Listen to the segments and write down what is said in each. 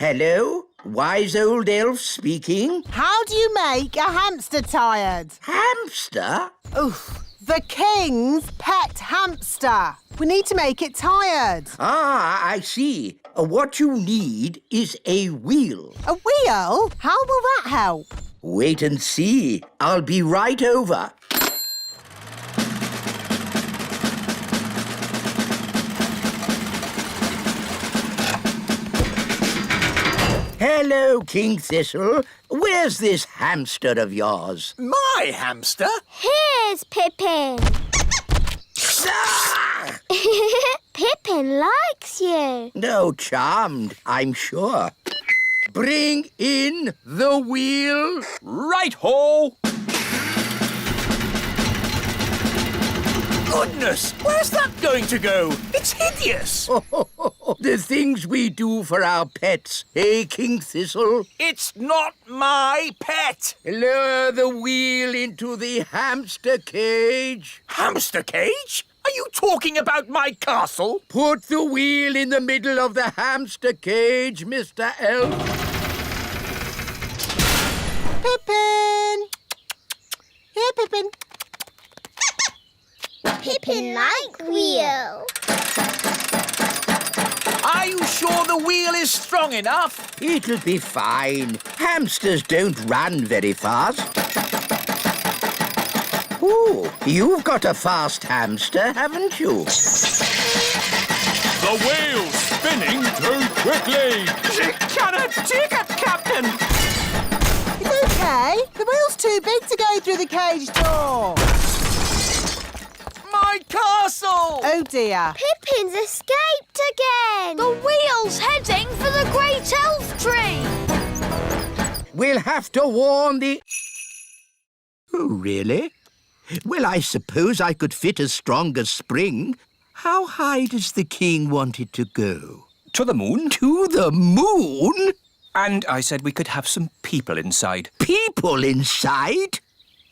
Hello? Wise old elf speaking. How do you make a hamster tired? Hamster? Oof. The king's pet hamster. We need to make it tired. Ah, I see. What you need is a wheel. A wheel? How will that help? Wait and see. I'll be right over. Hello, King Thistle. Where's this hamster of yours? My hamster? Here's Pippin. Ah! Pippin likes you. No, charmed, I'm sure. Bring in the wheel. Right-ho! Goodness, where's that going to go? It's hideous. The things we do for our pets, eh, King Thistle? It's not my pet. Lower the wheel into the hamster cage. Hamster cage? Are you talking about my castle? Put the wheel in the middle of the hamster cage, Mr. Elf. Pippin! Here, Pippin. Pippin like wheel. Are you sure the wheel is strong enough? It'll be fine. Hamsters don't run very fast. Ooh, you've got a fast hamster, haven't you? The wheel's spinning too quickly. Cannot take it, Captain. It's okay. The wheel's too big to go through the cage door. My castle! Oh, dear. Pippin's escaped again. The wheel's heading for the great elf tree. We'll have to warn the... Oh, really? Well, I suppose I could fit a stronger spring. How high does the king want it to go? To the moon. To the moon? And I said we could have some people inside. People inside?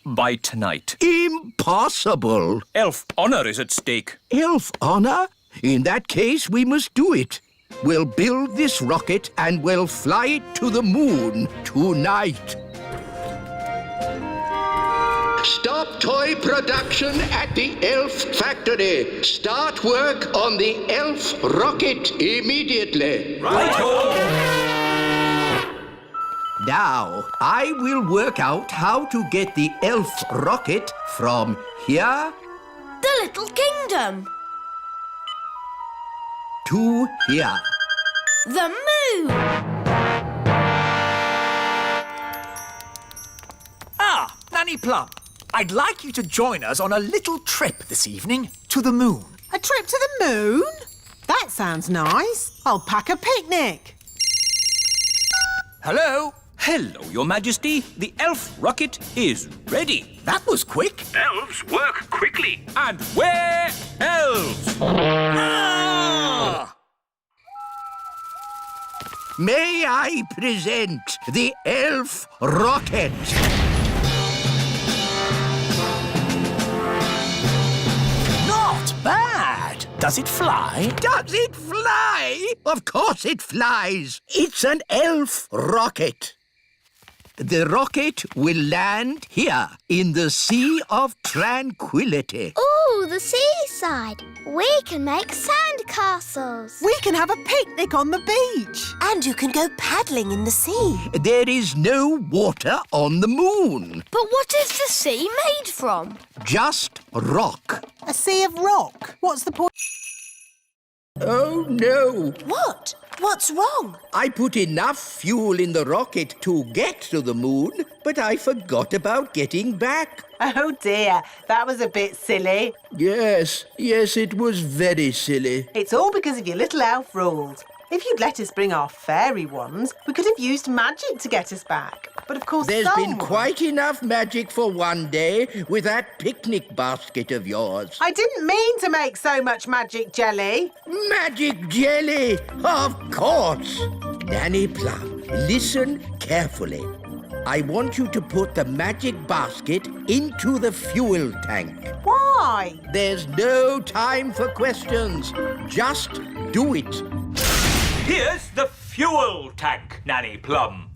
By tonight. Impossible. Elf honour is at stake. Elf honour? In that case, we must do it. We'll build this rocket and we'll fly it to the moon tonight. Stop toy production at the elf factory. Start work on the elf rocket immediately. Right-ho! Now, I will work out how to get the elf rocket from here The Little Kingdom. to here. The moon. Ah, Nanny Plum, I'd like you to join us on a little trip this evening to the moon. A trip to the moon? That sounds nice. I'll pack a picnic. Hello? Hello, Your Majesty. The elf rocket is ready. That was quick. Elves work quickly. And we're elves. Ah! May I present the elf rocket? Not bad. Does it fly? Does it fly? Of course it flies. It's an elf rocket. The rocket will land here in the Sea of Tranquility. Ooh, the seaside. We can make sand castles. We can have a picnic on the beach. And you can go paddling in the sea. There is no water on the moon. But what is the sea made from? Just rock. A sea of rock. What's the point? Oh, no. What? What's wrong? I put enough fuel in the rocket to get to the moon, but I forgot about getting back. Oh, dear. That was a bit silly. Yes, it was very silly. It's all because of your little elf rules. If you'd let us bring our fairy wands, we could have used magic to get us back. But of course, There's been quite enough magic for one day with that picnic basket of yours. I didn't mean to make so much magic jelly. Magic jelly, of course. Nanny Plum, listen carefully. I want you to put the magic basket into the fuel tank. Why? There's no time for questions. Just do it. Here's the fuel tank, Nanny Plum.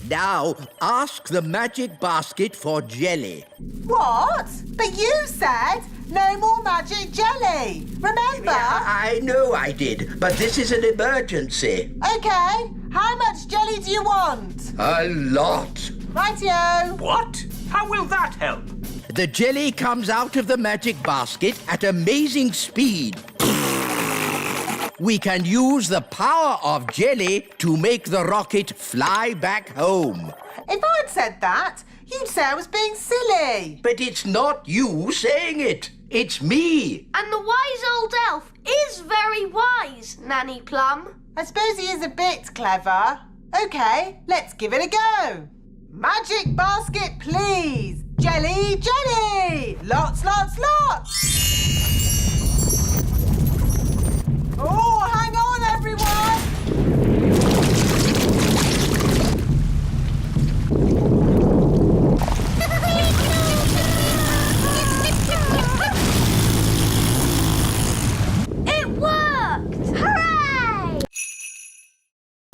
Now, ask the magic basket for jelly. What? But you said no more magic jelly. Remember? I know I did, but this is an emergency. Okay. How much jelly do you want? A lot. Rightio. What? How will that help? The jelly comes out of the magic basket at amazing speed. We can use the power of jelly to make the rocket fly back home. If I'd said that, you'd say I was being silly. But it's not you saying it. It's me. And the wise old elf is very wise, Nanny Plum. I suppose he is a bit clever. OK, let's give it a go. Magic basket, please. Jelly, jelly. Lots, lots, lots. Oh, hang on, everyone. It worked! Hooray!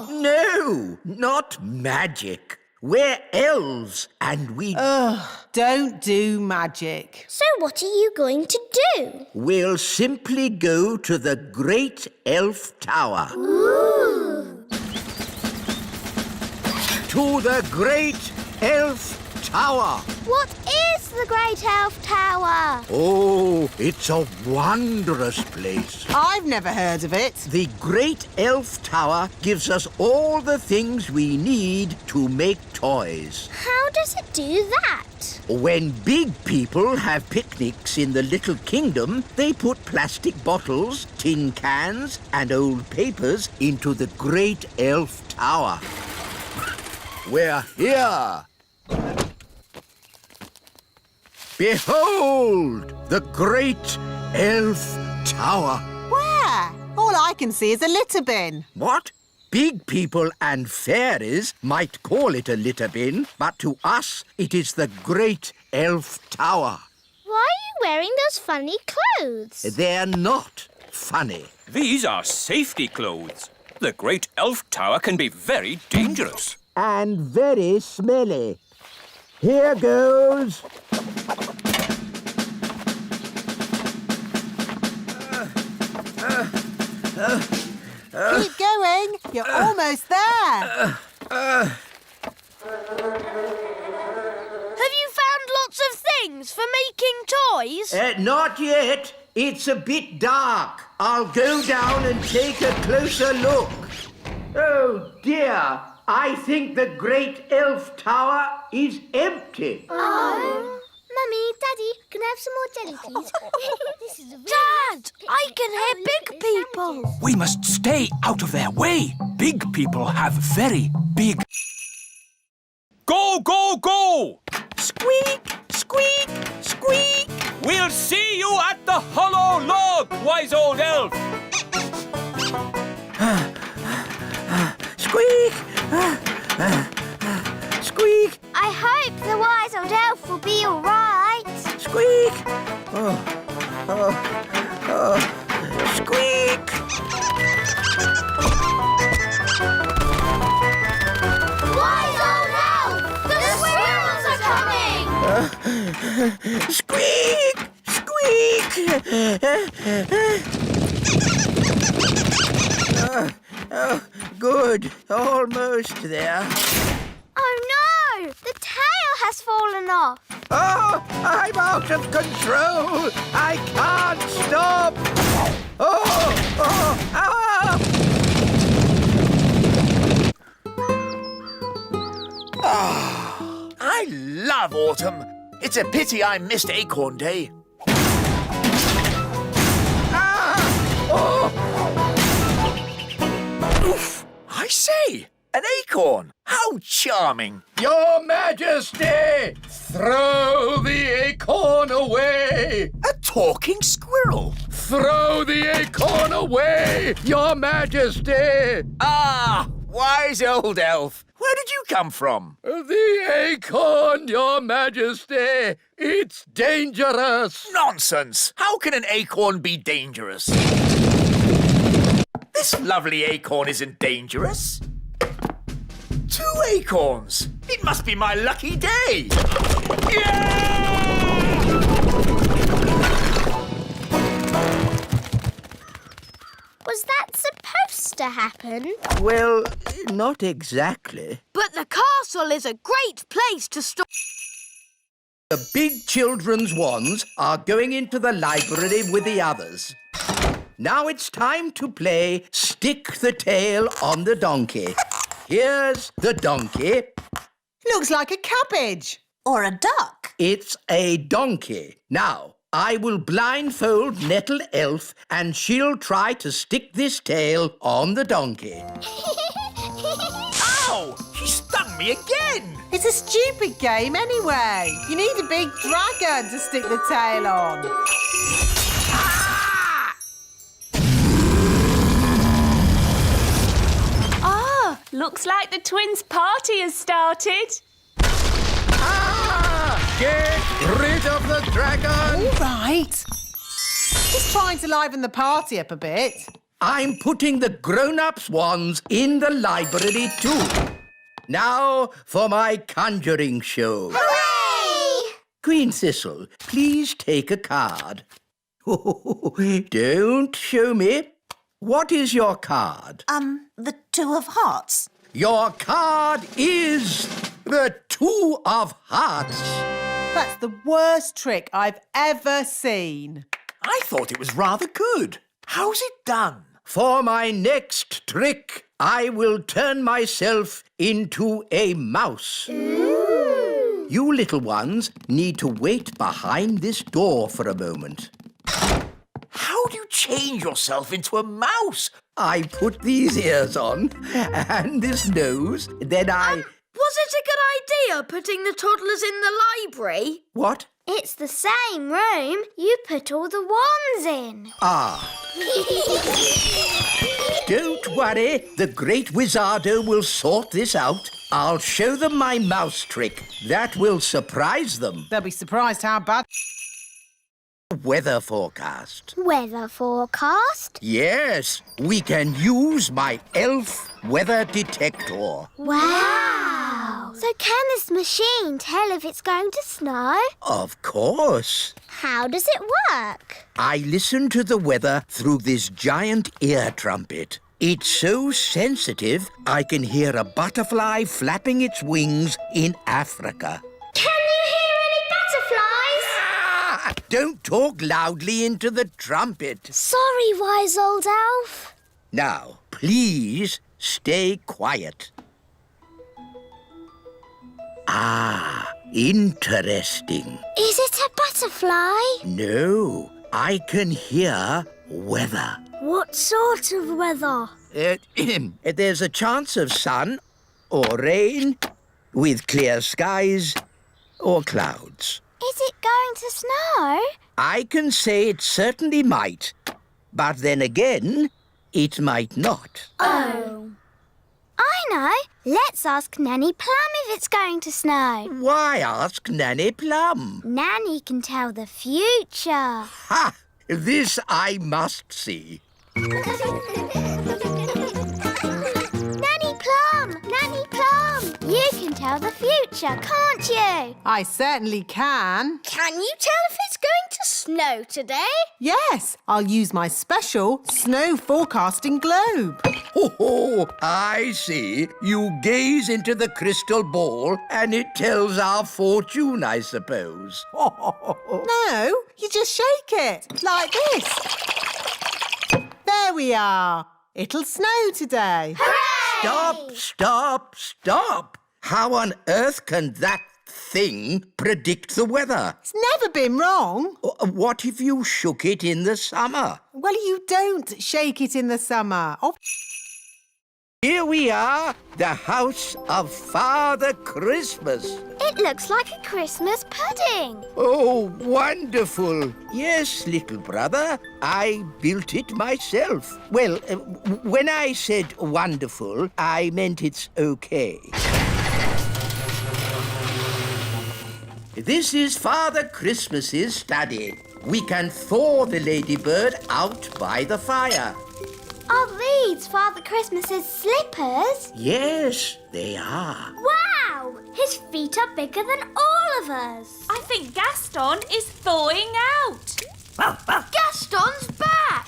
No, not magic. We're elves and we... Don't do magic. So what are you going to do? We'll simply go to the Great Elf Tower. Ooh! To the Great Elf Tower. What is the Great Elf Tower? Oh, it's a wondrous place. I've never heard of it. The Great Elf Tower gives us all the things we need to make toys. How does it do that? When big people have picnics in the Little Kingdom, they put plastic bottles, tin cans, and old papers into the Great Elf Tower. We're here. Behold, the Great Elf Tower. Where? All I can see is a litter bin. What? Big people and fairies might call it a litter bin, but to us it is the Great Elf Tower. Why are you wearing those funny clothes? They're not funny. These are safety clothes. The Great Elf Tower can be very dangerous. And very smelly. Here goes. Keep going. You're almost there. Have you found lots of things for making toys? Not yet. It's a bit dark. I'll go down and take a closer look. Oh, dear. I think the Great Elf Tower is empty. Oh. Mummy, Daddy, can I have some more jelly, please? Dad, I can hear big people. We must stay out of their way. Big people have very big... Go, go, go! Squeak, squeak, squeak. We'll see you at the hollow log, wise old elf. Squeak! Squeak! I hope the wise old elf will be all right. Squeak! Squeak! Wise old elf! The squirrels are coming! Squeak! Squeak! Good. Almost there. Oh no! The tail has fallen off. Oh, I'm out of control. I can't stop. I love autumn. It's a pity I missed Acorn Day. Oof! I say, an acorn. How charming. Your Majesty, throw the acorn away. A talking squirrel. Throw the acorn away, Your Majesty. Ah, wise old elf. Where did you come from? The acorn, Your Majesty. It's dangerous. Nonsense. How can an acorn be dangerous? This lovely acorn isn't dangerous. 2 acorns. It must be my lucky day. Was that supposed to happen? Well, not exactly. But the castle is a great place to store... The big children's wands are going into the library with the others. Now it's time to play Stick the Tail on the Donkey. Here's the donkey. Looks like a cabbage. Or a duck. It's a donkey. Now, I will blindfold Nettle Elf and she'll try to stick this tail on the donkey. Ow! She stung me again. It's a stupid game anyway. You need a big dragon to stick the tail on. Looks like the twins' party has started. Get rid of the dragon! All right. Just trying to liven the party up a bit. I'm putting the grown-ups' wands in the library too. Now for my conjuring show. Hooray! Queen Thistle, please take a card. Don't show me. What is your card? The 2 of hearts. Your card is the 2 of hearts. That's the worst trick I've ever seen. I thought it was rather good. How's it done? For my next trick, I will turn myself into a mouse. Ooh. You little ones need to wait behind this door for a moment. How do you change yourself into a mouse? I put these ears on and this nose, then I... Was it a good idea putting the toddlers in the library? What? It's the same room. You put all the wands in. Ah. Don't worry, the great Wizardo will sort this out. I'll show them my mouse trick. That will surprise them. They'll be surprised how bad... Weather forecast. Weather forecast? Yes, we can use my elf weather detector. Wow! So can this machine tell if it's going to snow? Of course. How does it work? I listen to the weather through this giant ear trumpet. It's so sensitive, I can hear a butterfly flapping its wings in Africa. Can you hear any butterflies? Ah! Don't talk loudly into the trumpet. Sorry, wise old elf. Now, please stay quiet. Ah, interesting. Is it a butterfly? No, I can hear weather. What sort of weather? There's a chance of sun or rain with clear skies or clouds. Is it going to snow? I can say it certainly might, but then again, it might not. Oh. I know. Let's ask Nanny Plum if it's going to snow. Why ask Nanny Plum? Nanny can tell the future. Ha! This I must see. Nanny Plum! Nanny Plum! You can tell the future, can't you? I certainly can. Can you tell if it's going to snow today? Yes, I'll use my special snow forecasting globe. Oh, I see. You gaze into the crystal ball and it tells our fortune, I suppose. No, you just shake it, like this. There we are. It'll snow today. Stop, stop, stop. How on earth can that thing predict the weather? It's never been wrong. What if you shook it in the summer? Well, you don't shake it in the summer. Oh, Here we are, the house of Father Christmas. It looks like a Christmas pudding. Oh, wonderful. Yes, little brother, I built it myself. Well, when I said wonderful, I meant it's okay. This is Father Christmas's study. We can thaw the ladybird out by the fire. Are these Father Christmas's slippers? Yes, they are. Wow! His feet are bigger than all of us. I think Gaston is thawing out. Gaston's back!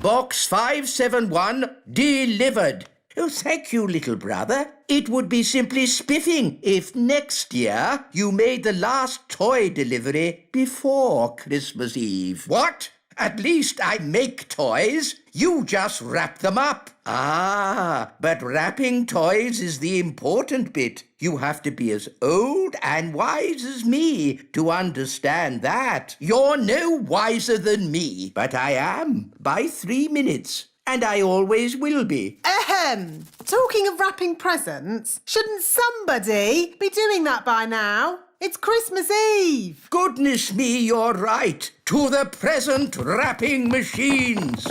Box 571 delivered. Oh, thank you, little brother. It would be simply spiffing if next year you made the last toy delivery before Christmas Eve. What? At least I make toys. You just wrap them up. Ah, but wrapping toys is the important bit. You have to be as old and wise as me to understand that. You're no wiser than me, but I am by 3 minutes. And I always will be. Ahem. Talking of wrapping presents, shouldn't somebody be doing that by now? It's Christmas Eve. Goodness me, you're right. To the present wrapping machines.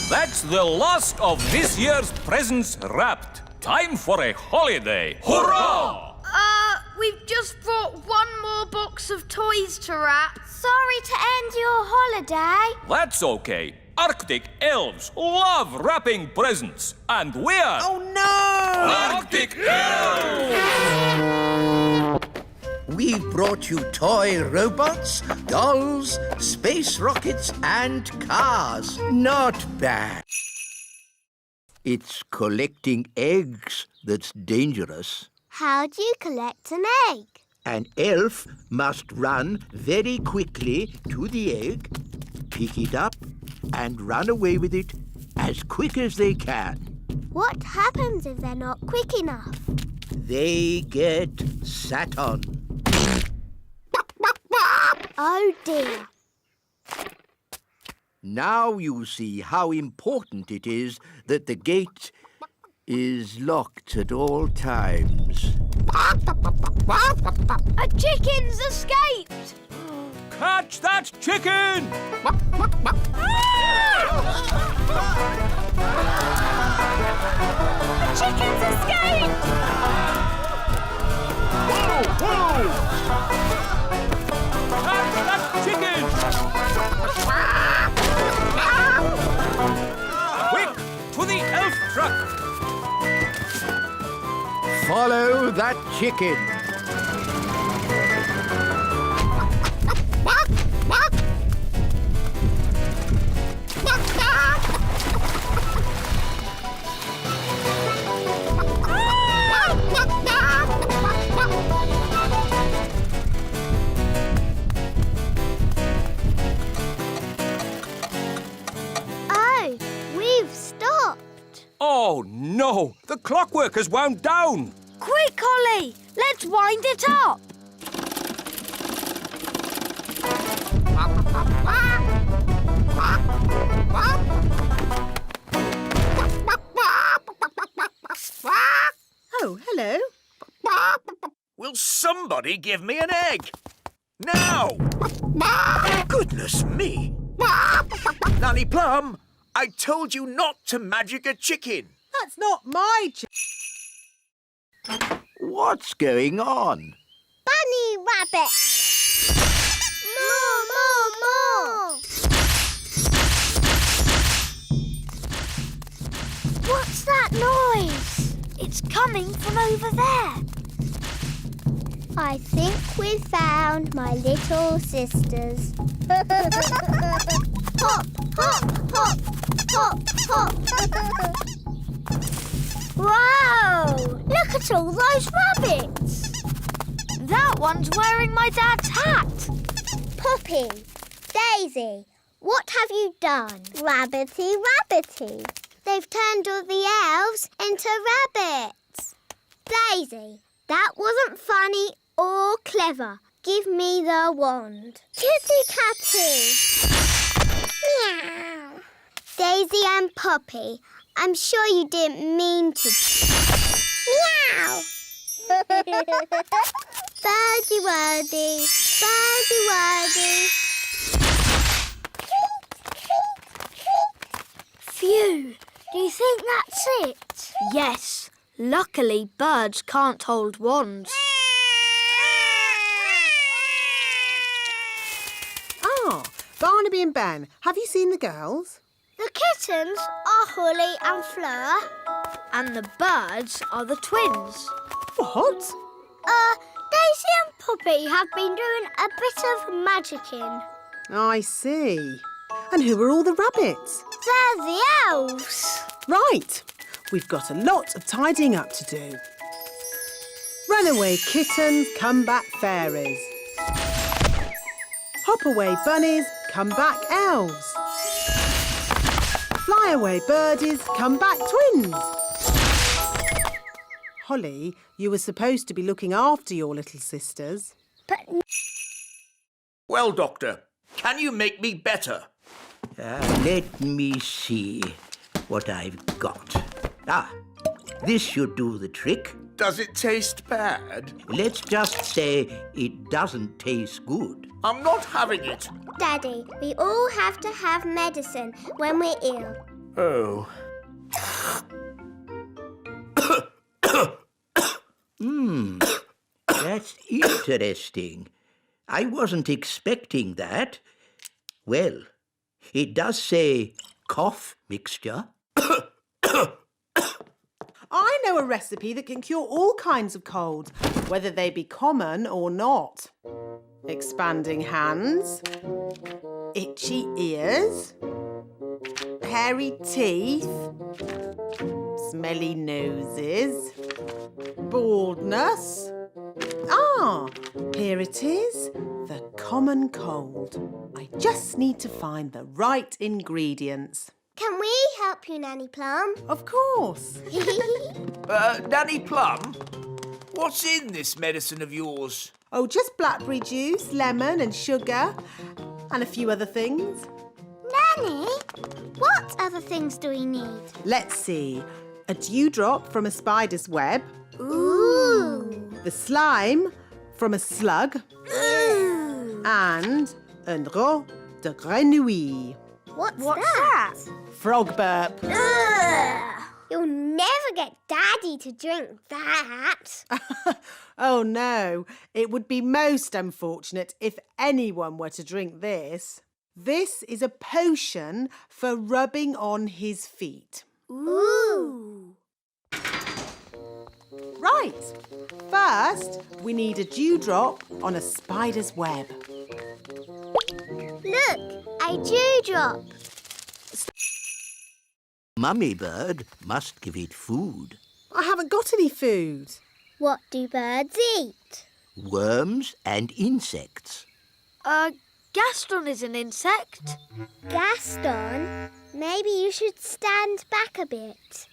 That's the last of this year's presents wrapped. Time for a holiday. Hurrah! We've just brought one more box of toys to wrap. Sorry to end your holiday. That's okay. Arctic elves love wrapping presents. And we're... Oh no! Arctic elves! We've brought you toy robots, dolls, space rockets, and cars. Not bad. It's collecting eggs that's dangerous. How do you collect an egg? An elf must run very quickly to the egg, pick it up, and run away with it as quick as they can. What happens if they're not quick enough? They get sat on. Oh dear. Now you see how important it is that the gate is locked at all times. A chicken's escaped! Catch that chicken! The chicken's escaped! Catch that chicken! Quick, to the elf truck! Follow that chicken. Oh, we've stopped. Oh, no! The clockwork has wound down! Quick, Ollie! Let's wind it up! Oh, hello. Will somebody give me an egg? Now! Goodness me! Nanny Plum, I told you not to magic a chicken. That's not my What's going on? Bunny rabbit! More, more, more! What's that noise? It's coming from over there. I think we've found my little sisters. Hop, hop, hop, hop, hop. Wow! Look at all those rabbits! That one's wearing my dad's hat. Poppy, Daisy, what have you done? Rabbity, rabbity. They've turned all the elves into rabbits. Daisy, that wasn't funny or clever. Give me the wand. Kitty Catty. Meow. Daisy and Poppy, I'm sure you didn't mean to. Meow. Birdie wordy, birdie wordy. Phew, do you think that's it? Yes, Luckily, birds can't hold wands. Ah, Barnaby and Ben, have you seen the girls? The kittens are Holly and Fleur. And the birds are the twins. What? Daisy and Poppy have been doing a bit of magicking. I see. And who are all the rabbits? They're the elves. Right. We've got a lot of tidying up to do. Runaway kittens, come back fairies. Hop away bunnies, come back elves. Fly away birdies, come back twins. Holly, you were supposed to be looking after your little sisters. But Well, Doctor, can you make me better? Let me see what I've got. This should do the trick. Does it taste bad? Let's just say it doesn't taste good. I'm not having it. Daddy, we all have to have medicine when we're ill. Oh. That's interesting. I wasn't expecting that. Well, it does say cough mixture. I know a recipe that can cure all kinds of colds, whether they be common or not. Expanding hands, itchy ears, hairy teeth, smelly noses, baldness. Here it is, the common cold. I just need to find the right ingredients. Can we help you, Nanny Plum? Of course. Nanny Plum, what's in this medicine of yours? Oh, just blackberry juice, lemon and sugar, and a few other things. Nanny, what other things do we need? Let's see. A dewdrop from a spider's web. Ooh. The slime from a slug. Ooh. And un rot de grenouille. What's that? Frog burp. Ugh. You'll never get Daddy to drink that. Oh no, it would be most unfortunate if anyone were to drink this. This is a potion for rubbing on his feet. Ooh. Right. First, we need a dewdrop on a spider's web. Look, a dewdrop. Mummy bird must give it food. I haven't got any food. What do birds eat? Worms and insects. Gaston is an insect. Gaston? Maybe you should stand back a bit.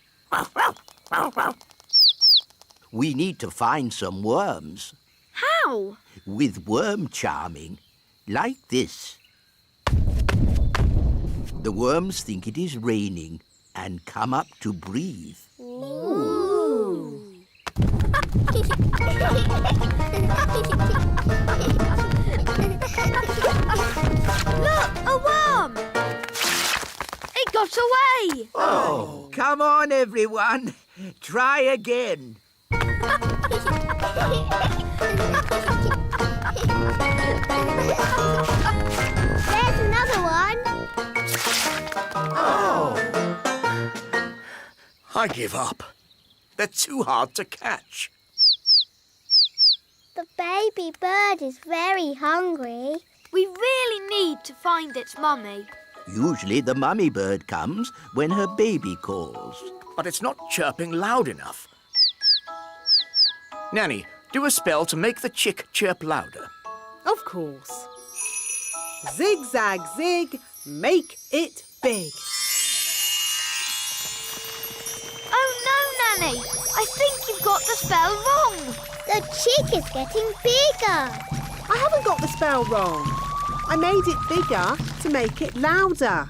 We need to find some worms. How? With worm charming, like this. The worms think it is raining and come up to breathe. Ooh. Look, a worm! It got away! Oh, come on, everyone. Try again. There's another one. I give up. They're too hard to catch. The baby bird is very hungry. We really need to find its mummy. Usually the mummy bird comes when her baby calls. But it's not chirping loud enough. Nanny, do a spell to make the chick chirp louder. Of course. Zig, zag, zig, make it big. Oh no, Nanny! I think you've got the spell wrong. The chick is getting bigger. I haven't got the spell wrong. I made it bigger to make it louder.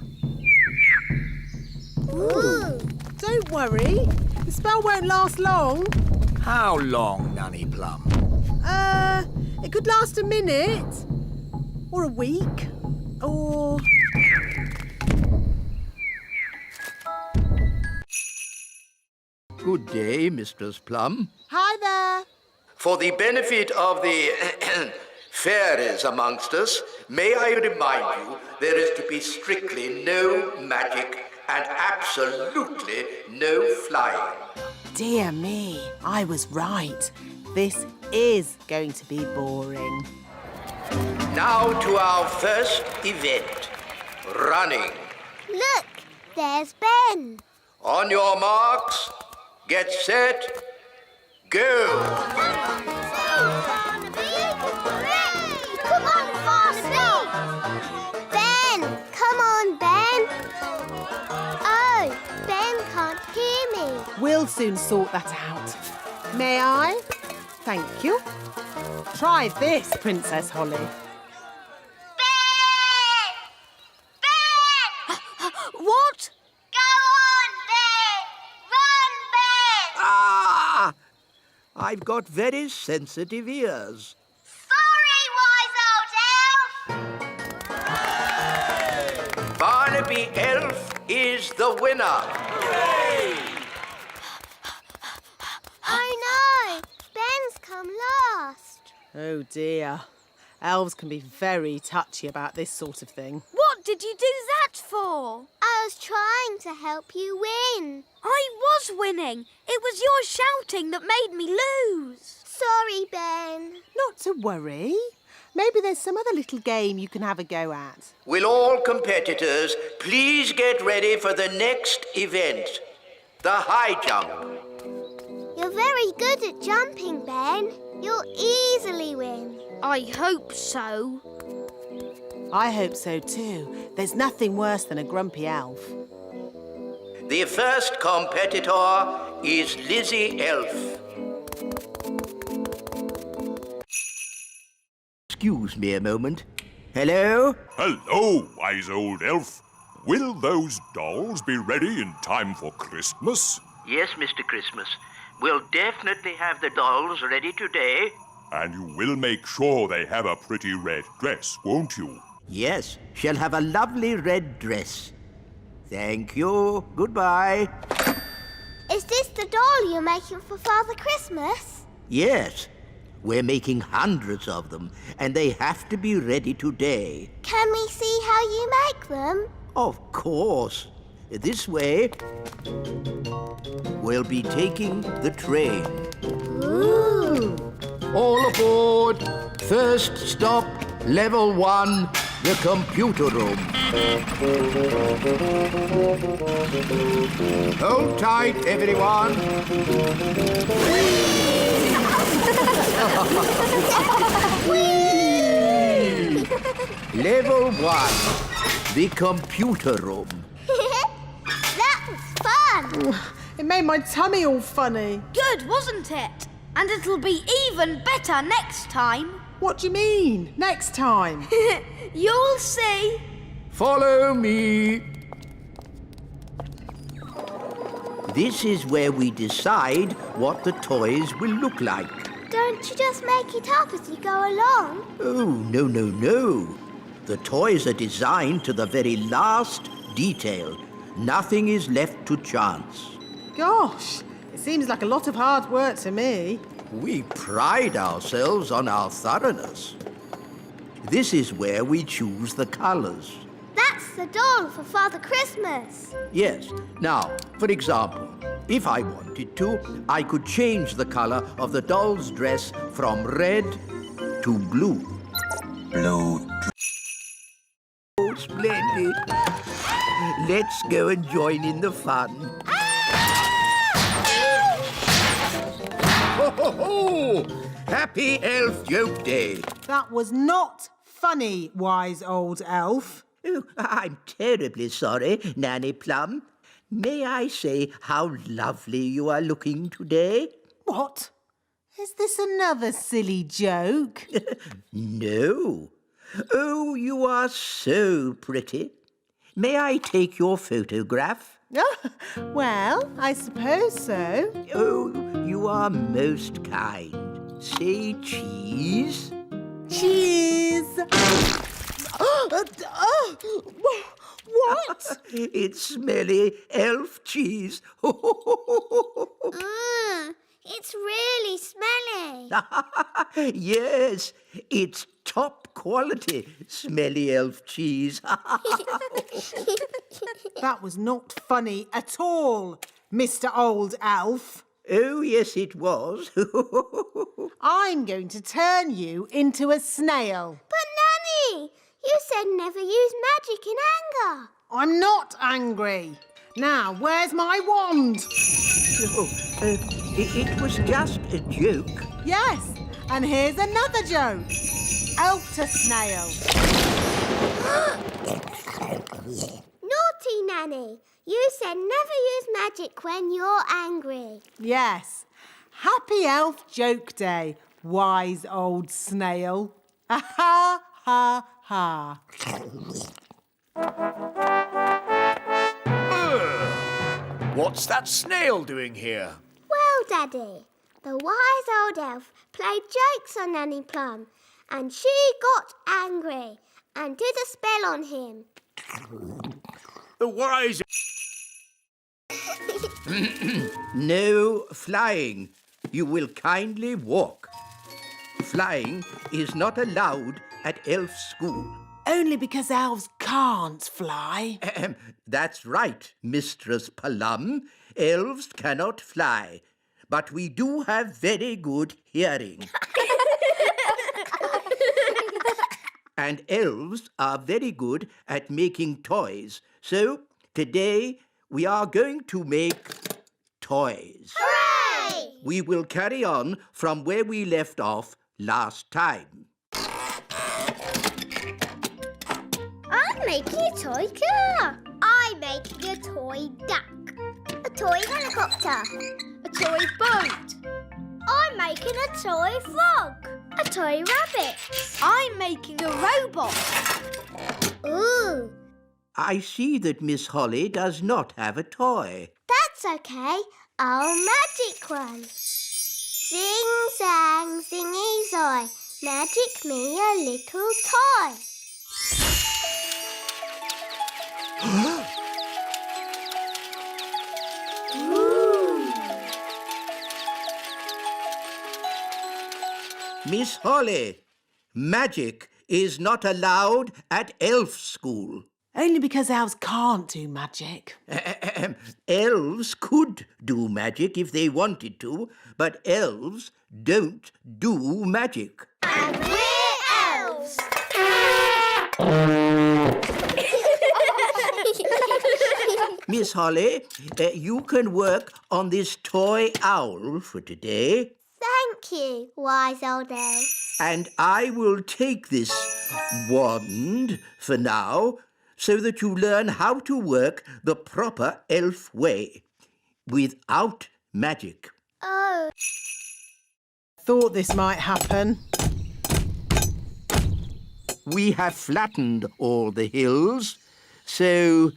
Ooh. Don't worry, the spell won't last long. How long, Nanny Plum? It could last a minute, or a week, or... Good day, Mistress Plum. Hi there. For the benefit of the fairies amongst us, may I remind you there is to be strictly no magic and absolutely no flying. Dear me, I was right. This is going to be boring. Now to our first event, running. Look, there's Ben. On your marks, get set, go! Come on, Barnaby! Ben! Come on, Ben! Oh, Ben can't hear me. We'll soon sort that out. May I? Thank you. Try this, Princess Holly. Ben! Ben! What? Go on, Ben! Run, Ben! Ah! I've got very sensitive ears. Sorry, wise old elf! Barnaby Elf is the winner. Oh no! Ben's come last. Oh dear. Elves can be very touchy about this sort of thing. What did you do that for? I was trying to help you win. I was winning. It was your shouting that made me lose. Sorry, Ben. Not to worry. Maybe there's some other little game you can have a go at. Will all competitors please get ready for the next event, the high jump. You're very good at jumping, Ben. You'll easily win. I hope so. I hope so too. There's nothing worse than a grumpy elf. The first competitor is Lizzie Elf. Excuse me a moment. Hello? Hello, wise old elf. Will those dolls be ready in time for Christmas? Yes, Mr. Christmas. We'll definitely have the dolls ready today. And you will make sure they have a pretty red dress, won't you? Yes, she'll have a lovely red dress. Thank you. Goodbye. Is this the doll you're making for Father Christmas? Yes, we're making hundreds of them, and they have to be ready today. Can we see how you make them? Of course. This way, we'll be taking the train. Ooh. All aboard. First stop, level 1, the computer room. Hold tight, everyone. Level 1, the computer room. That was fun. It made my tummy all funny. Good, wasn't it? And it'll be even better next time. What do you mean? Next time? You'll see. Follow me. This is where we decide what the toys will look like. Don't you just make it up as you go along? Oh, no, no, no. The toys are designed to the very last detail. Nothing is left to chance. Gosh, it seems like a lot of hard work to me. We pride ourselves on our thoroughness. This is where we choose the colors. That's the doll for Father Christmas. Yes. Now, for example, if I wanted to, I could change the color of the doll's dress from red to blue. Blue. Oh, splendid. Let's go and join in the fun. Ho, ho, ho! Happy Elf Joke Day. That was not funny, wise old elf. Oh, I'm terribly sorry, Nanny Plum. May I say how lovely you are looking today? What? Is this another silly joke? No. Oh, you are so pretty. May I take your photograph? Well, I suppose so. Oh, you are most kind. Say cheese. Cheese! What? It's smelly elf cheese. It's really smelly. Yes, it's top quality smelly elf cheese. That was not funny at all, Mr. Old Elf. Oh, yes, it was. I'm going to turn you into a snail. But Nanny, you said never use magic in anger. I'm not angry. Now, where's my wand? It was just a joke. Yes, and here's another joke. Elf to snail. Naughty Nanny, you said never use magic when you're angry. Yes. Happy Elf Joke Day, wise old snail. Ha ha ha. What's that snail doing here? Well, Daddy, the wise old elf played jokes on Nanny Plum, and she got angry and did a spell on him. The wise... No flying. You will kindly walk. Flying is not allowed at elf school. Only because elves can't fly. That's right, Mistress Plum. Elves cannot fly, but we do have very good hearing. And elves are very good at making toys. So today we are going to make toys. Hooray! We will carry on from where we left off last time. I'm making a toy car. I'm making a toy duck. A toy helicopter. A toy boat. I'm making a toy frog. A toy rabbit. I'm making a robot. Ooh. I see that Miss Holly does not have a toy. That's okay. I'll magic one. Zing, zang, zingy, zoy. Magic me a little toy. Miss Holly, magic is not allowed at elf school. Only because elves can't do magic. Elves could do magic if they wanted to, but elves don't do magic. And we're elves. Miss Holly, you can work on this toy owl for today. Thank you, wise old elf. And I will take this wand for now so that you learn how to work the proper elf way, without magic. Oh. Thought this might happen. We have flattened all the hills, so,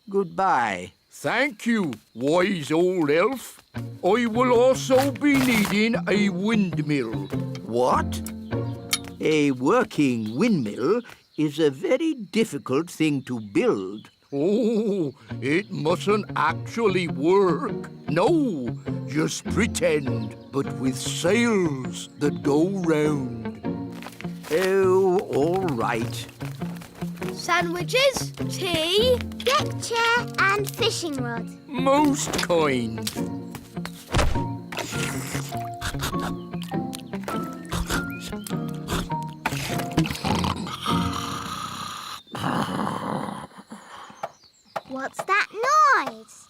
goodbye. Thank you, wise old elf. I will also be needing a windmill. What? A working windmill is a very difficult thing to build. Oh, it mustn't actually work. No, just pretend, but with sails that go round. Oh, all right. Sandwiches, tea. Deck chair and fishing rod. Most kind. What's that noise?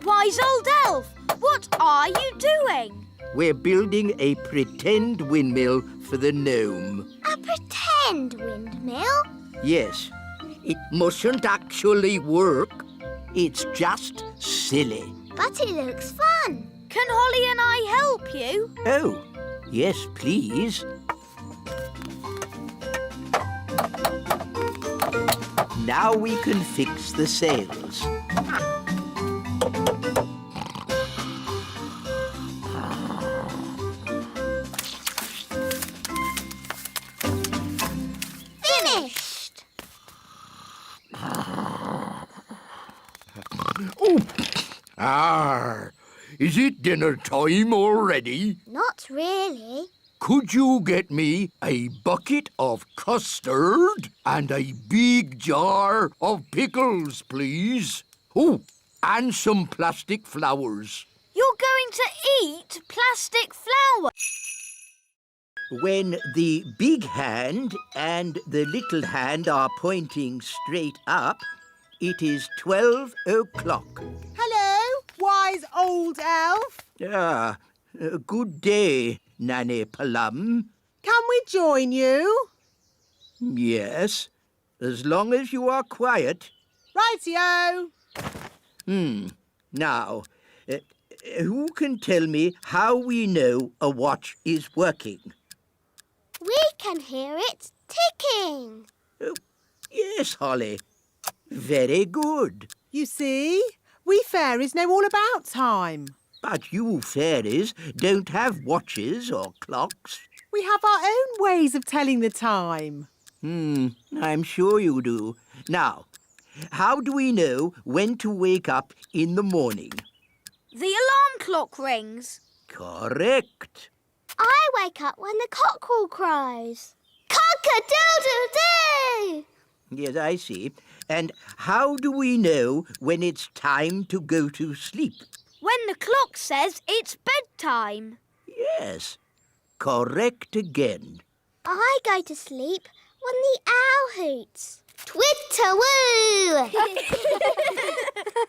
Wise old elf, what are you doing? We're building a pretend windmill for the gnome. A pretend windmill? Yes, it mustn't actually work. It's just silly. But it looks fun. Can Holly and I help you? Oh, yes, please. Now we can fix the sails. Finished! Ah, is it dinner time already? Not really. Could you get me a bucket of custard and a big jar of pickles, please? Oh, and some plastic flowers. You're going to eat plastic flour? When the big hand and the little hand are pointing straight up, it is 12 o'clock. Hello, wise old elf. Ah, good day, Nanny Plum. Can we join you? Yes, as long as you are quiet. Rightio. Now, who can tell me how we know a watch is working? We can hear it ticking. Yes, Holly. Very good. You see, we fairies know all about time. But you fairies don't have watches or clocks. We have our own ways of telling the time. I'm sure you do. Now, how do we know when to wake up in the morning? The alarm clock rings. Correct. I wake up when the cockerel crows. Cock-a-doodle-doo! Yes, I see. And how do we know when it's time to go to sleep? When the clock says it's bedtime. Yes, correct again. I go to sleep when the owl hoots. Twitter-woo!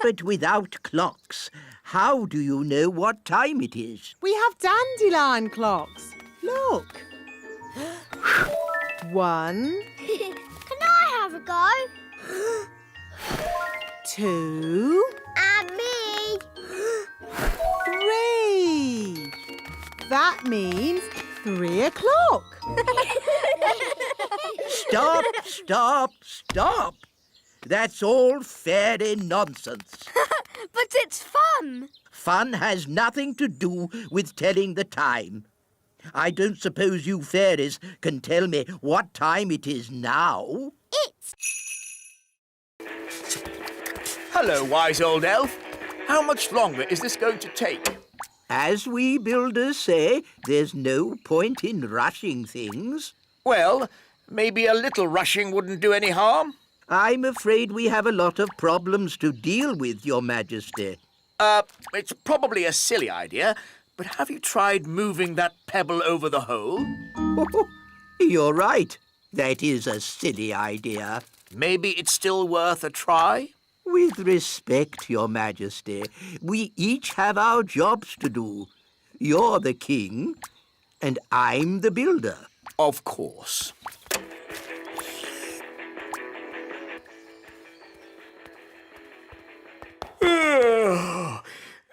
But without clocks, how do you know what time it is? We have dandelion clocks. Look. 1, Can I have a go? 2, And me. 3. That means 3 o'clock. Stop, stop, stop. That's all fairy nonsense. But it's fun. Fun has nothing to do with telling the time. I don't suppose you fairies can tell me what time it is now. It's... Hello, wise old elf. How much longer is this going to take? As we builders say, there's no point in rushing things. Well, maybe a little rushing wouldn't do any harm. I'm afraid we have a lot of problems to deal with, Your Majesty. It's probably a silly idea, but have you tried moving that pebble over the hole? You're right. That is a silly idea. Maybe it's still worth a try? With respect, Your Majesty, we each have our jobs to do. You're the king, and I'm the builder. Of course.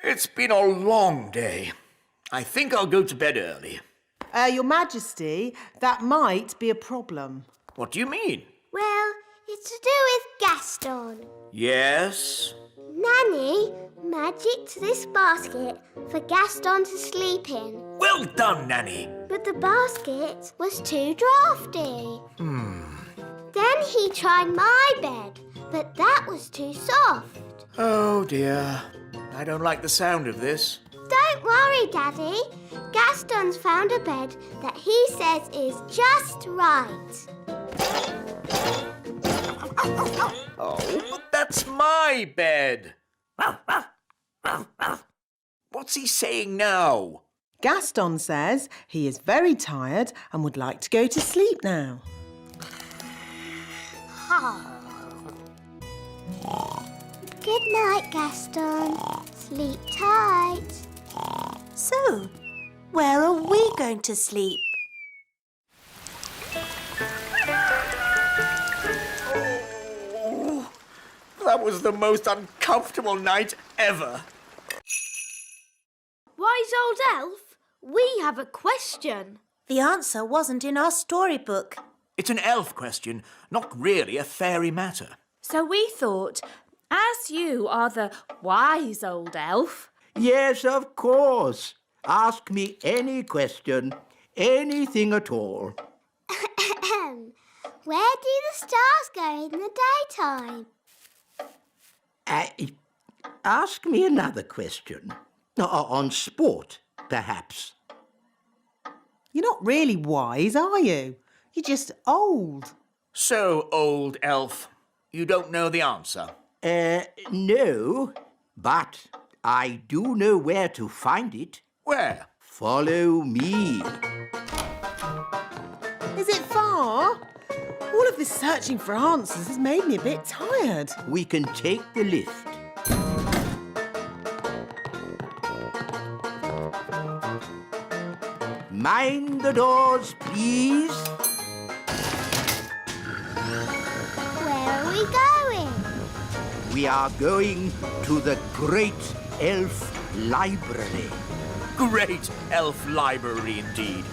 It's been a long day. I think I'll go to bed early. Your Majesty, that might be a problem. What do you mean? Well, it's to do with Gaston. Yes? Nanny magicked this basket for Gaston to sleep in. Well done, Nanny. But the basket was too drafty. Then he tried my bed, but that was too soft. Oh, dear. I don't like the sound of this. Don't worry, Daddy. Gaston's found a bed that he says is just right. Oh, but that's my bed. What's he saying now? Gaston says he is very tired and would like to go to sleep now. Good night, Gaston. Sleep tight. So, where are we going to sleep? Oh, that was the most uncomfortable night ever. Wise old elf, we have a question. The answer wasn't in our storybook. It's an elf question, not really a fairy matter. So we thought, as you are the wise old elf... Yes, of course. Ask me any question, anything at all. Where do the stars go in the daytime? Ask me another question. On sport, perhaps. You're not really wise, are you? You're just old. So, old elf, you don't know the answer? No, but I do know where to find it. Where? Follow me. Is it far? All of this searching for answers has made me a bit tired. We can take the lift. Mind the doors, please. Where are we going? We are going to the Great Elf Library. Great elf library indeed.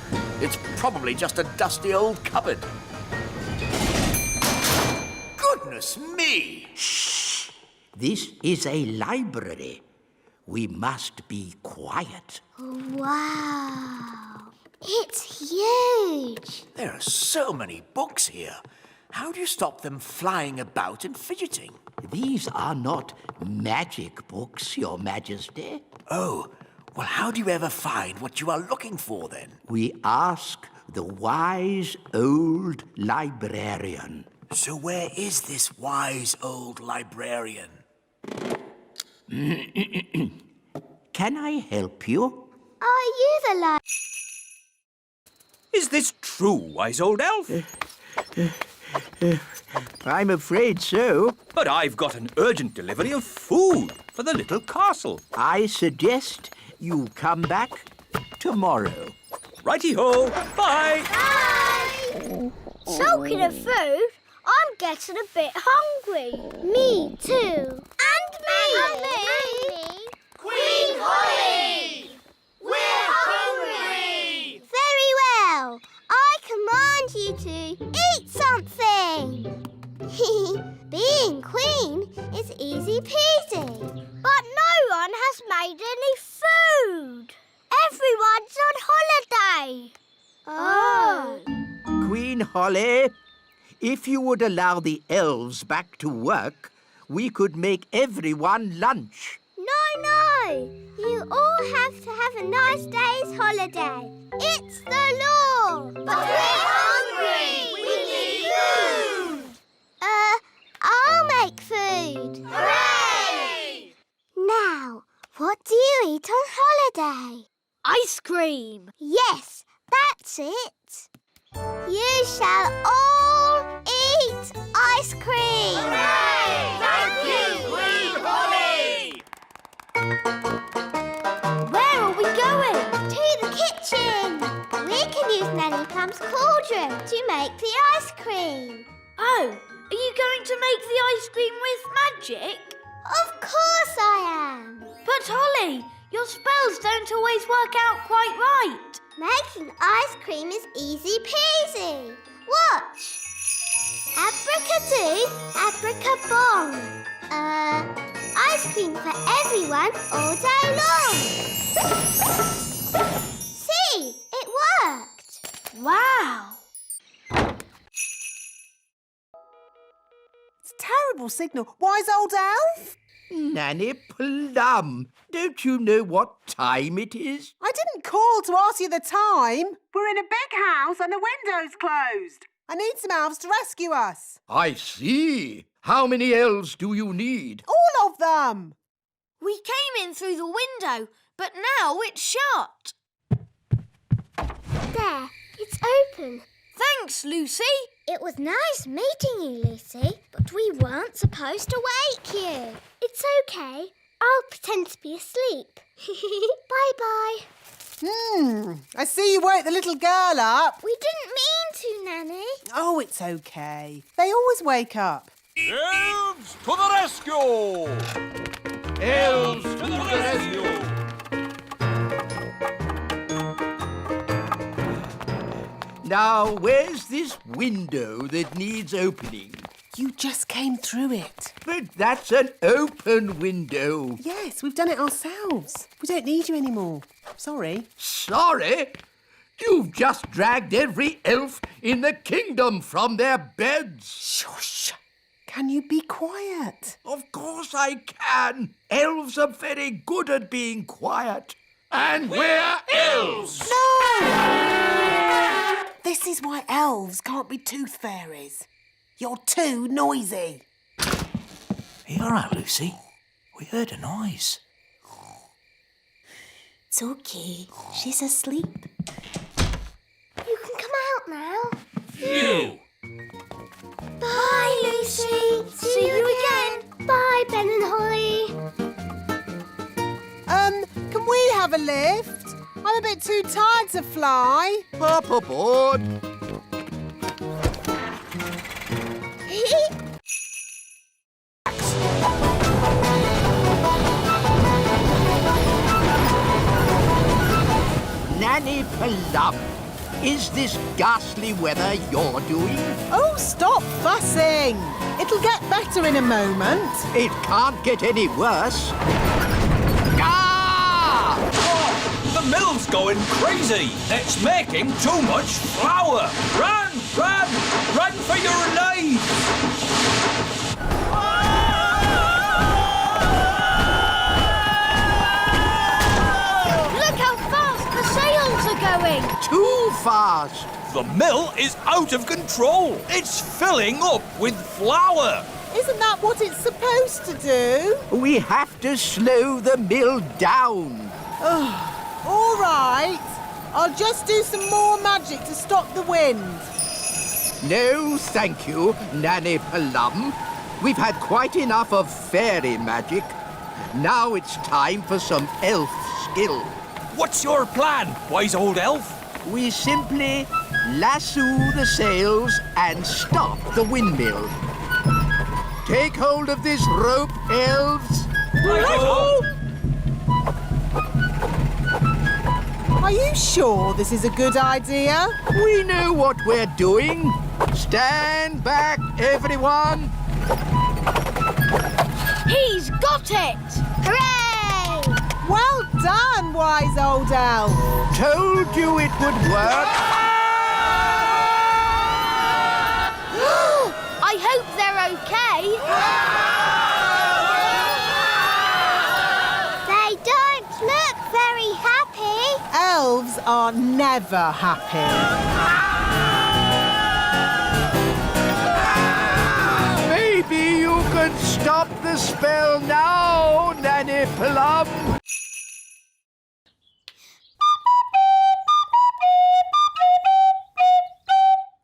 It's probably just a dusty old cupboard. Goodness me! Shh! This is a library. We must be quiet. Wow. It's huge. There are so many books here. How do you stop them flying about and fidgeting? These are not magic books, Your Majesty. Oh, well, how do you ever find what you are looking for, then? We ask the wise old librarian. So where is this wise old librarian? Can I help you? Are you the Is this true, wise old elf? I'm afraid so. But I've got an urgent delivery of food for the little castle. I suggest you come back tomorrow. Righty-ho. Bye. Bye! Talking of food, I'm getting a bit hungry. Me too. And me. And me. Queen Holly! We're hungry! Very well. I command you to eat something. Being queen is easy peasy. But no one has made any food. Everyone's on holiday. Oh. Queen Holly, if you would allow the elves back to work, we could make everyone lunch. No. You all have to have a nice day's holiday. It's the law. But we're hungry! We need food! I'll make food. Hooray! Now, what do you eat on holiday? Ice cream! Yes, that's it. You shall all eat ice cream. Hooray! Thank you, Queen Holly! Where are we going? To the kitchen. We can use Nanny Plum's cauldron to make the ice cream. Oh, are you going to make the ice cream with magic? Of course I am. But Holly, your spells don't always work out quite right. Making ice cream is easy peasy. Watch. Abracadoo, abracabong. Ice cream for everyone all day long. See, it worked. Wow. It's a terrible signal. Wise old elf? Nanny Plum, don't you know what time it is? I didn't call to ask you the time. We're in a big house and the window's closed. I need some elves to rescue us. I see. How many elves do you need? All of them. We came in through the window, but now it's shut. There, it's open. Thanks, Lucy. It was nice meeting you, Lucy, but we weren't supposed to wake you. It's okay. I'll pretend to be asleep. Bye-bye. I see you woke the little girl up. We didn't mean to, Nanny. Oh, it's okay. They always wake up. Elves to the rescue! Elves to the rescue! Now, where's this window that needs opening? You just came through it. But that's an open window. Yes, we've done it ourselves. We don't need you anymore. Sorry. Sorry? You've just dragged every elf in the kingdom from their beds. Shush. Can you be quiet? Of course I can. Elves are very good at being quiet. And we're elves! No! This is why elves can't be tooth fairies. You're too noisy. Are you all right, Lucy? We heard a noise. It's okay. She's asleep. You can come out now. You! Bye, Lucy. See you again. Bye, Ben and Holly. Can we have a lift? I'm a bit too tired to fly. Hop aboard. Nanny Plum, is this ghastly weather you're doing? Oh, stop fussing. It'll get better in a moment. It can't get any worse. Ah! The mill's going crazy. It's making too much flour. Run, run, run for your life. Look how fast the sails are going. Too fast. The mill is out of control. It's filling up with flour. Isn't that what it's supposed to do? We have to slow the mill down. All right. I'll just do some more magic to stop the wind. No, thank you, Nanny Plum. We've had quite enough of fairy magic. Now it's time for some elf skill. What's your plan, wise old elf? We simply lasso the sails and stop the windmill. Take hold of this rope, elves. Are you sure this is a good idea? We know what we're doing. Stand back, everyone. He's got it. Hooray! Well done, wise old elf. Told you it would work. I hope they're okay. They don't look very happy. Elves are never happy. Maybe you could stop the spell now, Nanny Plum.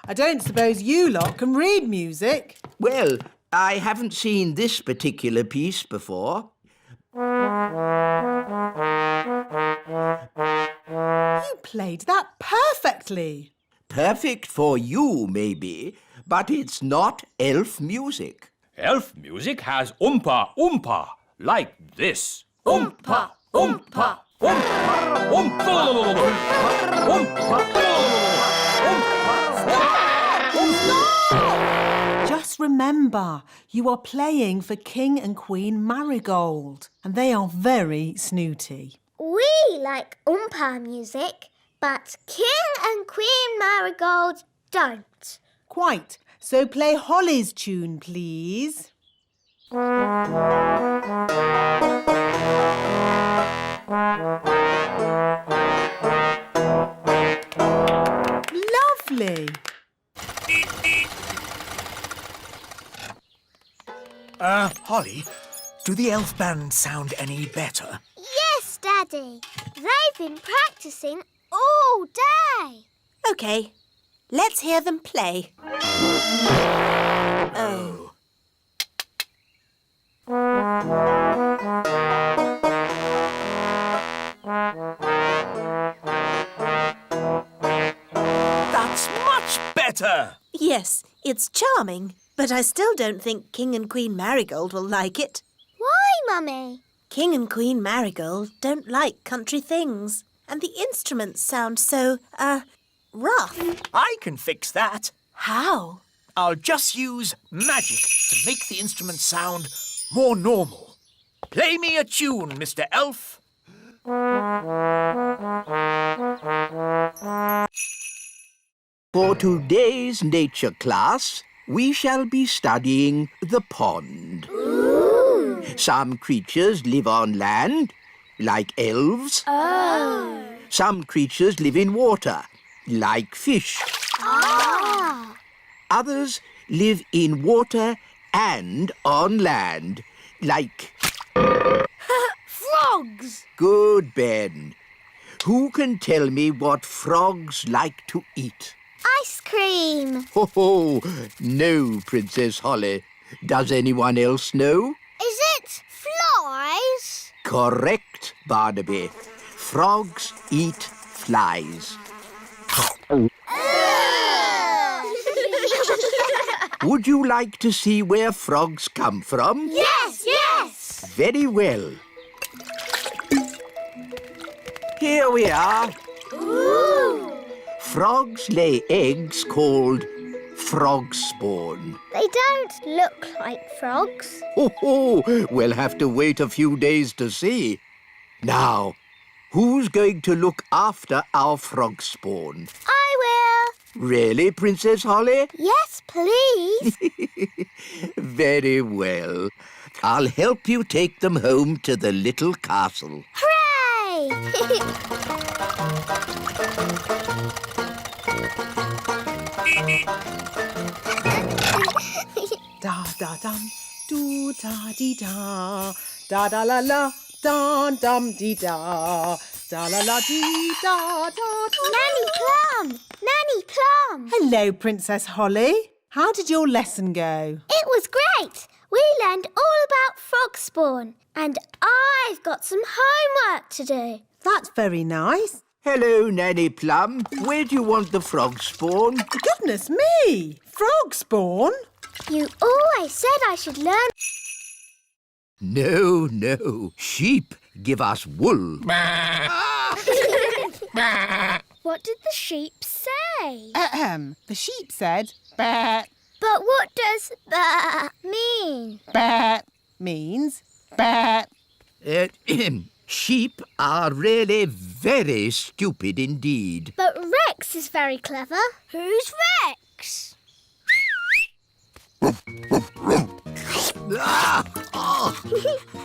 I don't suppose you lot can read music. Well, I haven't seen this particular piece before. You played that perfectly. Perfect for you, maybe, but it's not elf music. Elf music has oompa, like this. Oompa, oompa, oompa, oompa, oompa. Just remember, you are playing for King and Queen Marigold, and they are very snooty. We like Oompa music, but King and Queen Marigold don't. Quite. So play Holly's tune, please. Lovely. Holly, do the elf band sound any better? Yes, Daddy. They've been practicing all day. OK, let's hear them play. Oh. That's much better! Yes, it's charming, but I still don't think King and Queen Marigold will like it. Why, Mummy? King and Queen Marigold don't like country things, and the instruments sound so, rough. I can fix that. How? I'll just use magic to make the instrument sound more normal. Play me a tune, Mr. Elf. For today's nature class, we shall be studying the pond. Some creatures live on land, like elves. Oh. Some creatures live in water, like fish. Ah. Others live in water and on land, like... Frogs! Good, Ben. Who can tell me what frogs like to eat? Ice cream. Ho, no, Princess Holly. Does anyone else know? Is it flies? Correct, Barnaby. Frogs eat flies. Would you like to see where frogs come from? Yes, yes. Very well. Here we are. Ooh. Frogs lay eggs called frog spawn. They don't look like frogs. We'll have to wait a few days to see. Now, who's going to look after our frog spawn? I will. Really, Princess Holly? Yes, please. Very well. I'll help you take them home to the little castle. Hooray! Da da dum, do da dee da, da da la la, dum dum dee da, da la la dee da da da. Nanny Plum! Nanny Plum! Hello, Princess Holly. How did your lesson go? It was great. We learned all about frog spawn, and I've got some homework to do. That's very nice. Hello, Nanny Plum. Where do you want the frog spawn? Goodness me! Frog spawn? You always said I should learn. No. Sheep give us wool. What did the sheep say? The sheep said, "Bah." But what does mean? Bah means bah. Sheep are really very stupid indeed. But Rex is very clever. Who's Rex?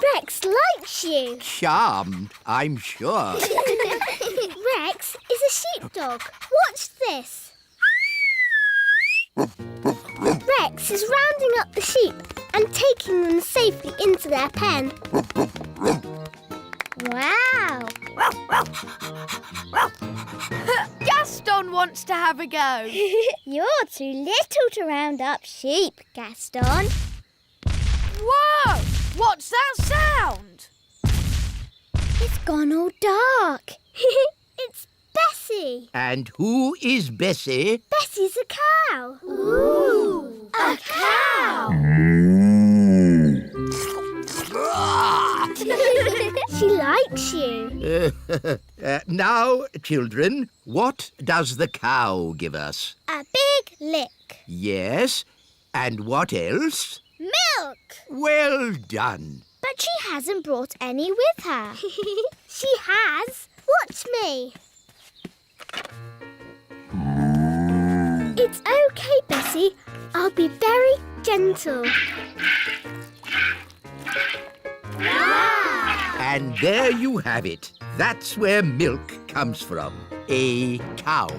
Rex likes you. Charmed, I'm sure. Rex is a sheepdog. Watch this. Rex is rounding up the sheep and taking them safely into their pen. Wow! Gaston wants to have a go. You're too little to round up sheep, Gaston. Whoa! What's that sound? It's gone all dark. It's Bessie. And who is Bessie? Bessie's a cow. Ooh! A cow! She likes you. Now, children, what does the cow give us? A big lick. Yes, and what else? Milk. Well done. But she hasn't brought any with her. She has. Watch me. It's okay, Bessie. I'll be very gentle. Wow! And there you have it. That's where milk comes from. A cow.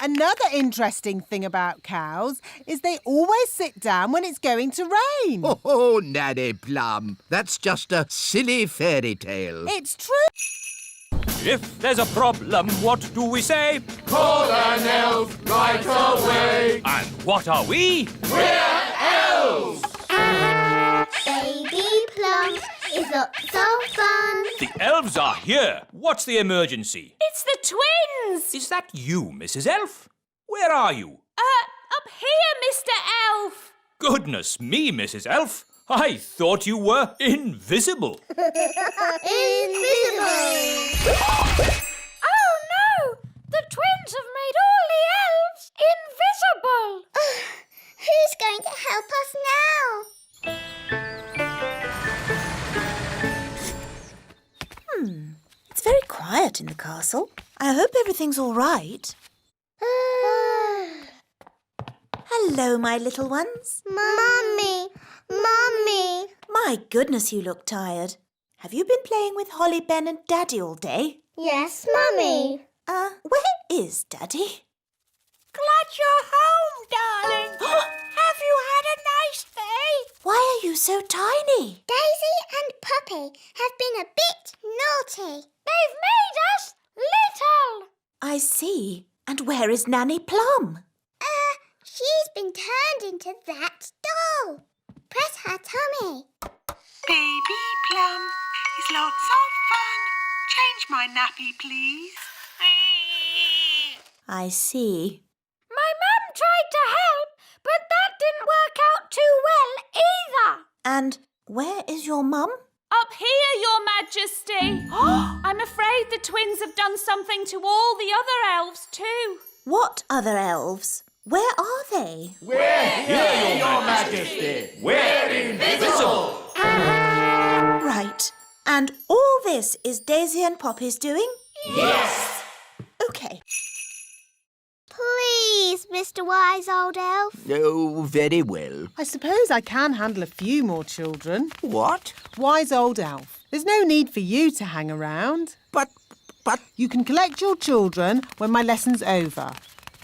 Another interesting thing about cows is they always sit down when it's going to rain. Oh, Nanny Plum, that's just a silly fairy tale. It's true. If there's a problem, what do we say? Call an elf right away. And what are we? We're elves. Baby Plum is up so fun. The elves are here. What's the emergency? It's the twins! Is that you, Mrs. Elf? Where are you? Up here, Mr. Elf. Goodness me, Mrs. Elf. I thought you were invisible. Invisible! Oh, no! The twins have made all the elves invisible. Who's going to help us now? It's very quiet in the castle. I hope everything's all right. Hello, my little ones. Mummy! Mummy! My goodness, you look tired. Have you been playing with Holly, Ben and Daddy all day? Yes, Mummy. Where is Daddy? Glad you're home, darling. Have you had a nice day? Why are you so tiny? Daisy and Puppy have been a bit naughty. They've made us little. I see. And where is Nanny Plum? She's been turned into that doll. Press her tummy. Baby Plum is lots of fun. Change my nappy, please. I see. My mum tried to help, but that didn't work out too well either. And where is your mum? Up here, Your Majesty. I'm afraid the twins have done something to all the other elves too. What other elves? Where are they? We're here, Your Majesty. We're invisible. Right. And all this is Daisy and Poppy's doing? Yes. OK. Please, Mr. Wise Old Elf. Oh, very well. I suppose I can handle a few more children. What? Wise old elf. There's no need for you to hang around. But... You can collect your children when my lesson's over.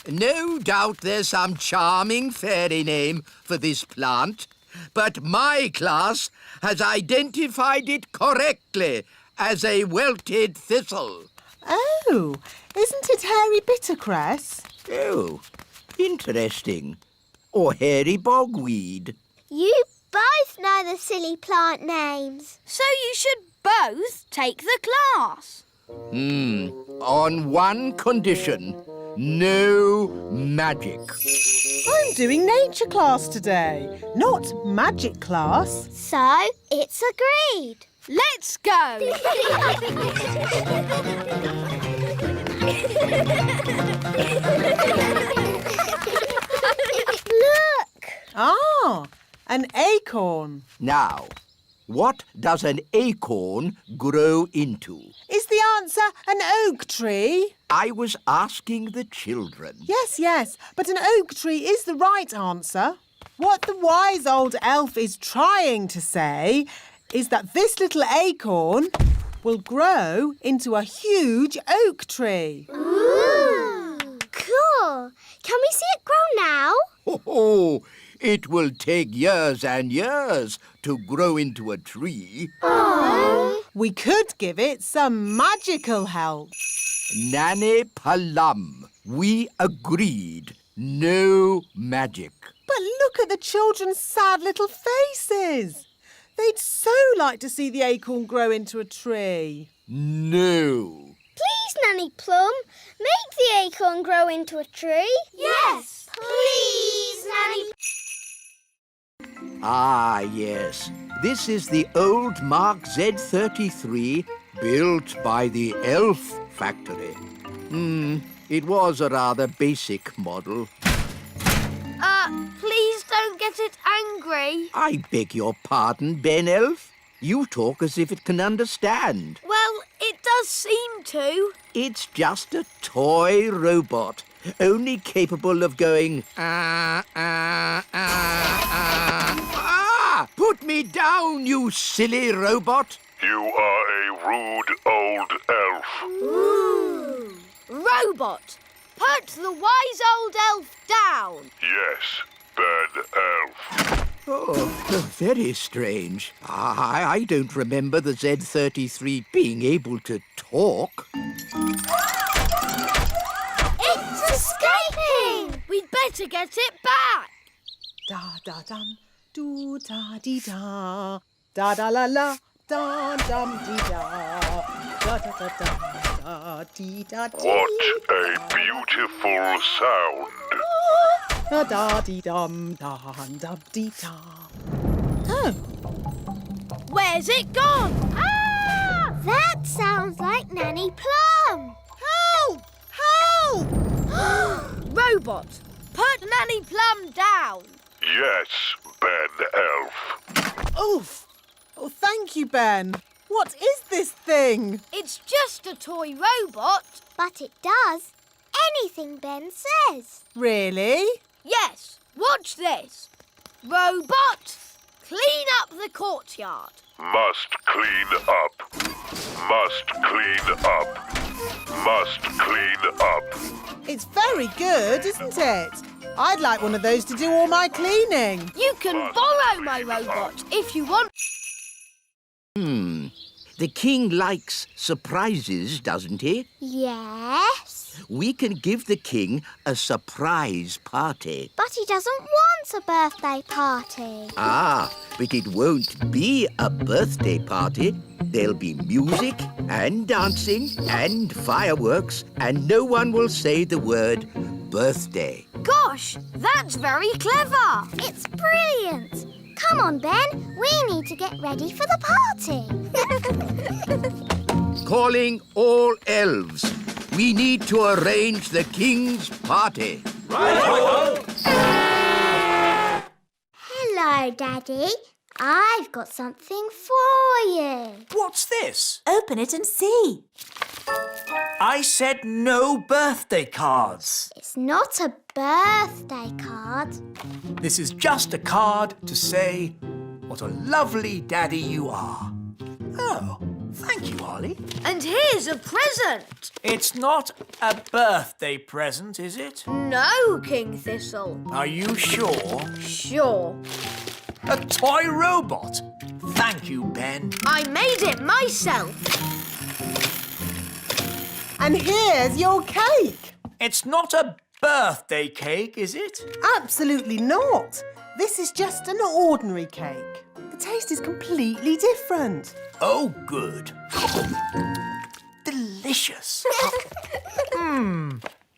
No doubt there's some charming fairy name for this plant, but my class has identified it correctly as a welted thistle. Oh, isn't it hairy bittercress? Oh, interesting. Or hairy bogweed. You both know the silly plant names. So you should both take the class. On one condition. No magic. I'm doing nature class today, not magic class. So, it's agreed. Let's go. Look! Ah, an acorn. Now, what does an acorn grow into? Is the answer an oak tree? I was asking the children. Yes, but an oak tree is the right answer. What the wise old elf is trying to say is that this little acorn will grow into a huge oak tree. Ooh! Cool. Can we see it grow now? Oh, it will take years and years to grow into a tree. We could give it some magical help. Nanny Plum, we agreed. No magic. But look at the children's sad little faces. They'd so like to see the acorn grow into a tree. No. Please, Nanny Plum, make the acorn grow into a tree. Yes. Please, Nanny. Ah, yes. This is the old Mark Z33 built by the Elf Factory. It was a rather basic model. Please don't get it angry. I beg your pardon, Ben Elf. You talk as if it can understand. Well, it does seem to. It's just a toy robot, only capable of going, Put me down, you silly robot! You are a rude old elf. Ooh. Robot, put the wise old elf down. Yes, bad elf. Oh, very strange. I don't remember the Z33 being able to talk. It's escaping! We'd better get it back. Da da dum, do da dee da, da da la la, da dum dee da, da da da dum da dee da dee. What a beautiful sound. Da da dee dum da dum dee da. Oh, Where's it gone? Ah! That sounds like Nanny Plum. help! Help! Robot, put Nanny Plum down. Yes, bad elf. Oof! Oh, thank you, Ben. What is this thing? It's just a toy robot. But it does anything Ben says. Really? Yes, Watch this. Robot, clean up the courtyard. Must clean up. Must clean up. Must clean up. It's very good, isn't it? I'd like one of those to do all my cleaning. You can borrow my robot if you want. The king likes surprises, doesn't he? Yes. We can give the king a surprise party. But he doesn't want a birthday party. Ah, but it won't be a birthday party. There'll be music and dancing and fireworks, and no one will say the word birthday. Gosh, that's very clever. It's brilliant. Come on, Ben. We need to get ready for the party. Calling all elves. We need to arrange the king's party. Hello, Daddy. I've got something for you. What's this? Open it and see. I said no birthday cards. It's not a birthday card. This is just a card to say what a lovely daddy you are. Oh, thank you, Ollie. And here's a present. It's not a birthday present, is it? No, King Thistle. Are you sure? Sure. A toy robot. Thank you, Ben. I made it myself. And here's your cake. It's not a birthday cake, is it? Absolutely not. This is just an ordinary cake. The taste is completely different. Oh, good. Delicious.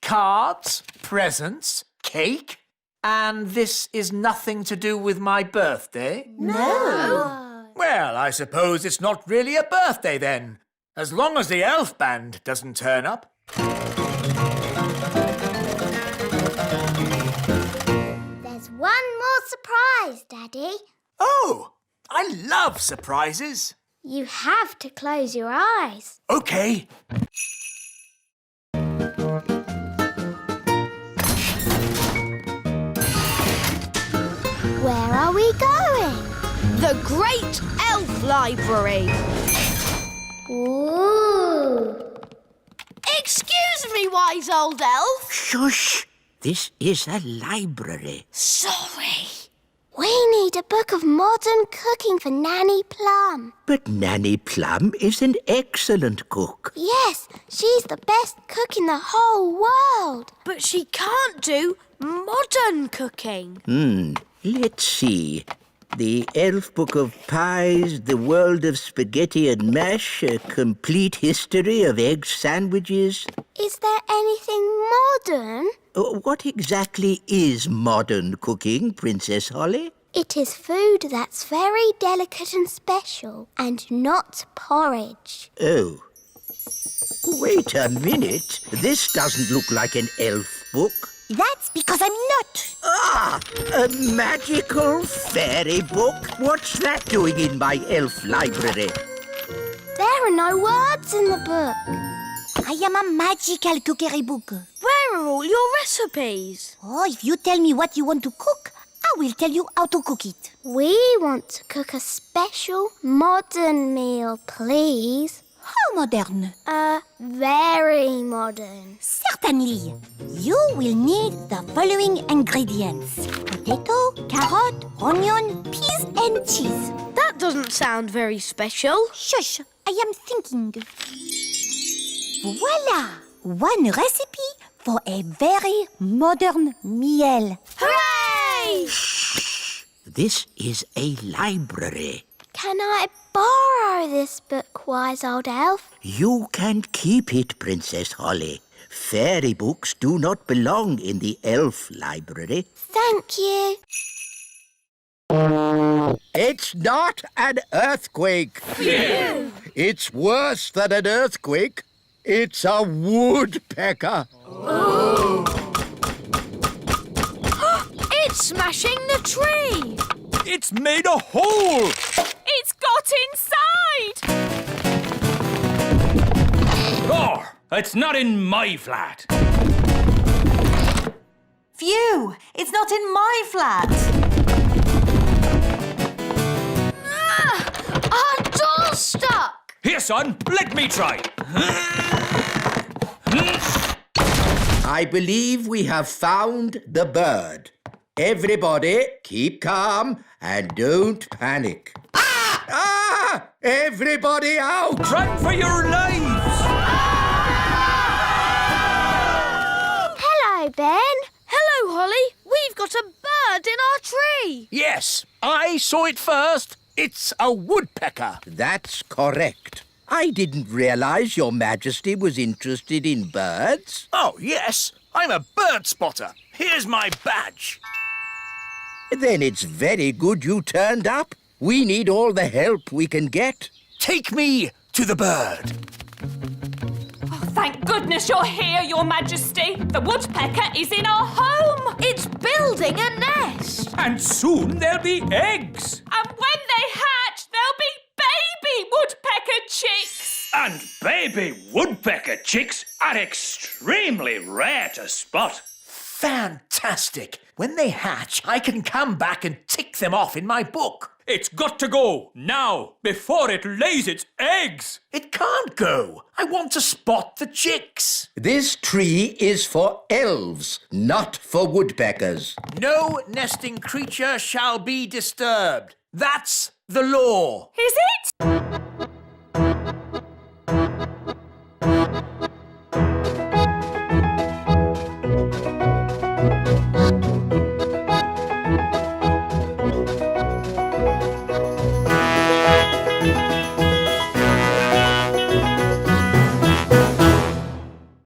Cards, presents, cake, and this is nothing to do with my birthday? No. Well, I suppose it's not really a birthday then, as long as the elf band doesn't turn up. There's one more surprise, Daddy. Oh, I love surprises. You have to close your eyes. Okay. Where are we going? The Great Elf Library. Ooh. Excuse me, wise old elf. Shush! This is a library. Sorry. We need a book of modern cooking for Nanny Plum. But Nanny Plum is an excellent cook. Yes, she's the best cook in the whole world. But she can't do modern cooking. Let's see. The Elf Book of Pies, The World of Spaghetti and Mash, A Complete History of Egg Sandwiches. Is there anything modern? What exactly is modern cooking, Princess Holly? It is food that's very delicate and special, and not porridge. Oh. Wait a minute. This doesn't look like an elf book. That's because I'm not. Ah! A magical fairy book? What's that doing in my elf library? There are no words in the book. I am a magical cookery book. Where are all your recipes? Oh, if you tell me what you want to cook, I will tell you how to cook it. We want to cook a special modern meal, please. How modern? Very modern. Certainly. You will need the following ingredients. Potato, carrot, onion, peas and cheese. That doesn't sound very special. Shush, I am thinking. Voila! One recipe for a very modern meal. Hooray! Shh! This is a library. Can I borrow this book, wise old elf? You can keep it, Princess Holly. Fairy books do not belong in the elf library. Thank you. It's not an earthquake. Phew. It's worse than an earthquake. It's a woodpecker. Oh. It's smashing the tree. It's made a hole! It's got inside! Oh, it's not in my flat. Phew! It's not in my flat. Our door's stuck. Here, son, let me try. I believe we have found the bird. Everybody, keep calm and don't panic. Ah! Ah! Everybody out! Run for your lives! Hello, Ben. Hello, Holly. We've got a bird in our tree. Yes, I saw it first. It's a woodpecker. That's correct. I didn't realize Your Majesty was interested in birds. Oh, yes, I'm a bird spotter. Here's my badge. Then it's very good you turned up. We need all the help we can get. Take me to the bird. Thank goodness you're here, Your Majesty. The woodpecker is in our home. It's building a nest. And soon there'll be eggs. And when they hatch, there'll be baby woodpecker chicks. And baby woodpecker chicks are extremely rare to spot. Fantastic. When they hatch, I can come back and tick them off in my book. It's got to go now, before it lays its eggs. It can't go. I want to spot the chicks. This tree is for elves, not for woodpeckers. No nesting creature shall be disturbed. That's the law. Is it?